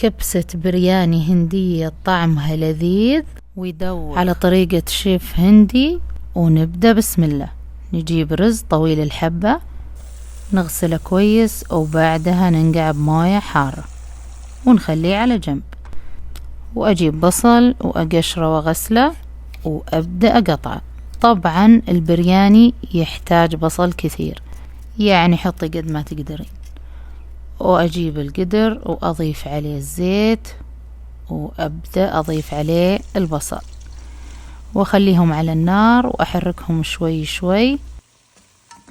كبسة برياني هندية طعمها لذيذ ويدور على طريقة شيف هندي. ونبدأ بسم الله. نجيب رز طويل الحبة، نغسله كويس وبعدها ننقعه بموية حارة ونخليه على جنب. وأجيب بصل وأقشره وغسله وأبدأ أقطعه. طبعا البرياني يحتاج بصل كثير، يعني حطي قد ما تقدرين. وأجيب القدر وأضيف عليه الزيت وأبدأ أضيف عليه البصل وأخليهم على النار وأحركهم شوي شوي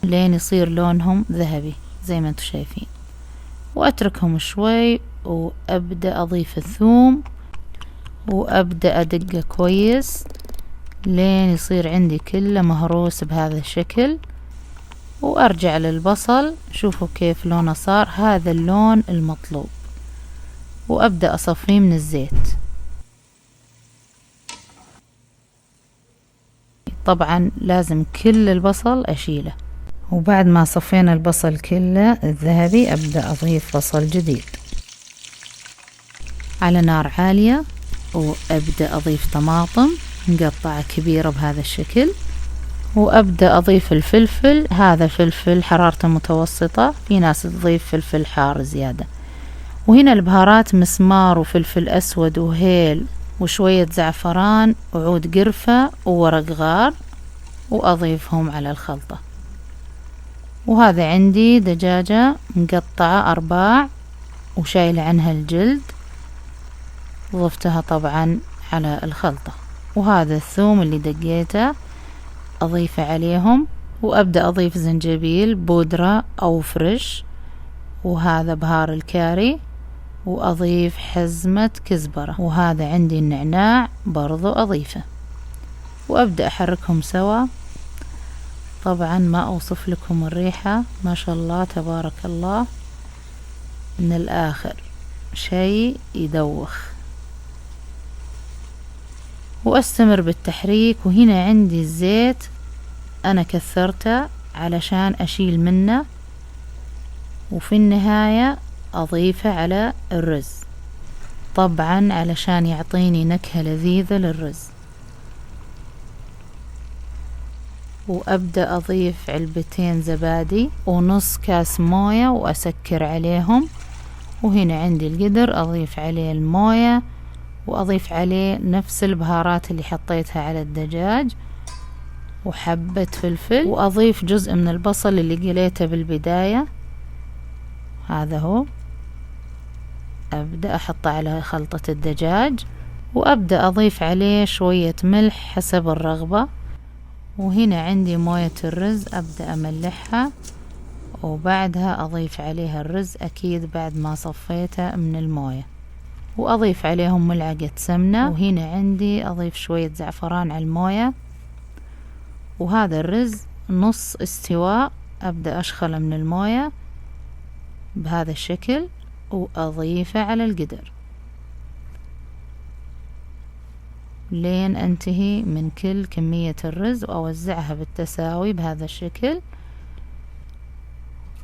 لين يصير لونهم ذهبي زي ما انتم شايفين، وأتركهم شوي. وأبدأ أضيف الثوم وأبدأ أدقه كويس لين يصير عندي كله مهروس بهذا الشكل. وأرجع للبصل، شوفوا كيف لونه صار هذا اللون المطلوب، وأبدأ أصفيه من الزيت. طبعا لازم كل البصل أشيله. وبعد ما صفينا البصل كله الذهبي أبدأ أضيف بصل جديد على نار عالية، وأبدأ أضيف طماطم مقطعة كبيرة بهذا الشكل. وأبدأ أضيف الفلفل، هذا فلفل حرارته متوسطة، في ناس تضيف فلفل حار زيادة. وهنا البهارات مسمار وفلفل أسود وهيل وشوية زعفران وعود قرفة وورق غار، وأضيفهم على الخلطة. وهذا عندي دجاجة مقطعة أرباع وشايلة عنها الجلد، ضفتها طبعا على الخلطة. وهذا الثوم اللي دقيته أضيفه عليهم، وأبدأ أضيف زنجبيل بودرة أو فريش، وهذا بهار الكاري، وأضيف حزمة كزبرة، وهذا عندي النعناع برضو أضيفه. وأبدأ أحركهم سوا. طبعا ما أوصف لكم الريحة، ما شاء الله تبارك الله، من الآخر شيء يدوخ. وأستمر بالتحريك. وهنا عندي الزيت أنا كثرته علشان أشيل منه، وفي النهاية أضيفه على الرز طبعا علشان يعطيني نكهة لذيذة للرز. وأبدأ أضيف علبتين زبادي ونص كاس موية وأسكر عليهم. وهنا عندي القدر أضيف عليه الموية، وأضيف عليه نفس البهارات اللي حطيتها على الدجاج وحبة فلفل، وأضيف جزء من البصل اللي قليته بالبداية، هذا هو. أبدأ أحطه على خلطة الدجاج، وأبدأ أضيف عليه شوية ملح حسب الرغبة. وهنا عندي موية الرز أبدأ أملحها، وبعدها أضيف عليها الرز أكيد بعد ما صفيته من الموية، وأضيف عليهم ملعقة سمنة. وهنا عندي أضيف شوية زعفران على الموية. وهذا الرز نص استواء أبدأ أشخله من الموية بهذا الشكل وأضيفه على القدر لين أنتهي من كل كمية الرز، وأوزعها بالتساوي بهذا الشكل.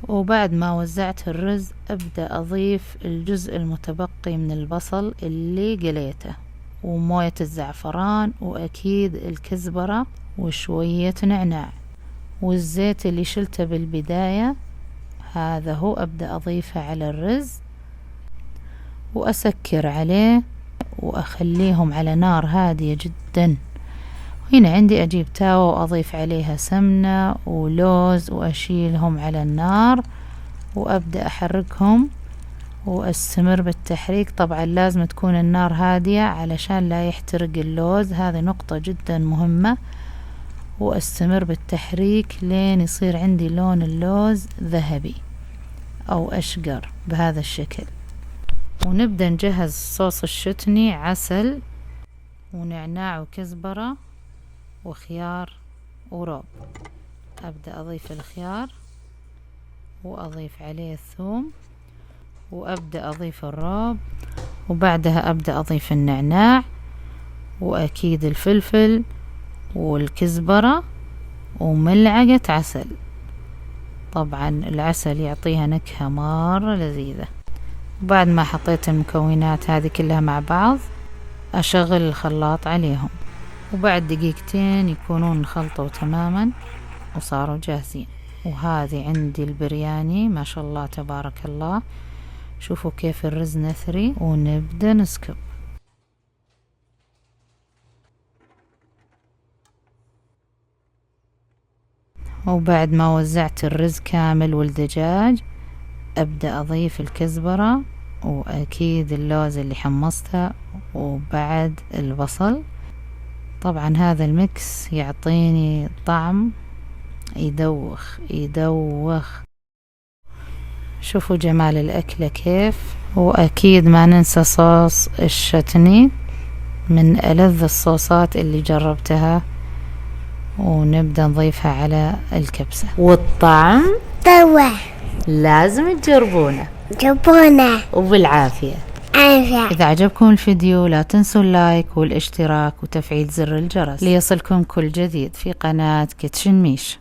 وبعد ما وزعت الرز أبدأ أضيف الجزء المتبقي من البصل اللي قليته وموية الزعفران وأكيد الكزبرة وشوية نعناع والزيت اللي شلته بالبداية، هذا هو. أبدأ أضيفه على الرز وأسكر عليه وأخليهم على نار هادية جدا. هنا عندي أجيب تاوة وأضيف عليها سمنة ولوز وأشيلهم على النار وأبدأ أحركهم وأستمر بالتحريك. طبعا لازم تكون النار هادية علشان لا يحترق اللوز، هذه نقطة جدا مهمة. وأستمر بالتحريك لين يصير عندي لون اللوز ذهبي أو أشقر بهذا الشكل. ونبدأ نجهز صوص الشتني، عسل ونعناع وكزبرة وخيار وروب. أبدأ أضيف الخيار وأضيف عليه الثوم وأبدأ أضيف الروب، وبعدها أبدأ أضيف النعناع وأكيد الفلفل والكزبرة وملعقة عسل. طبعا العسل يعطيها نكهة مرة لذيذة. وبعد ما حطيت المكونات هذه كلها مع بعض أشغل الخلاط عليهم، وبعد دقيقتين يكونون انخلطوا تماما وصاروا جاهزين. وهذه عندي البرياني ما شاء الله تبارك الله. شوفوا كيف الرز نثري، ونبدأ نسكب. وبعد ما وزعت الرز كامل والدجاج أبدأ أضيف الكزبرة، وأكيد اللوز اللي حمصته، وبعد البصل. طبعا هذا الميكس يعطيني طعم يدوخ يدوخ. شوفوا جمال الأكلة كيف. وأكيد ما ننسى صوص الشتني، من ألذ الصوصات اللي جربتها. ونبدأ نضيفها على الكبسة، والطعم طوع لازم تجربونه. جبونة وبالعافية. عافية. إذا عجبكم الفيديو لا تنسوا اللايك والاشتراك وتفعيل زر الجرس ليصلكم كل جديد في قناة كيتشن ميش.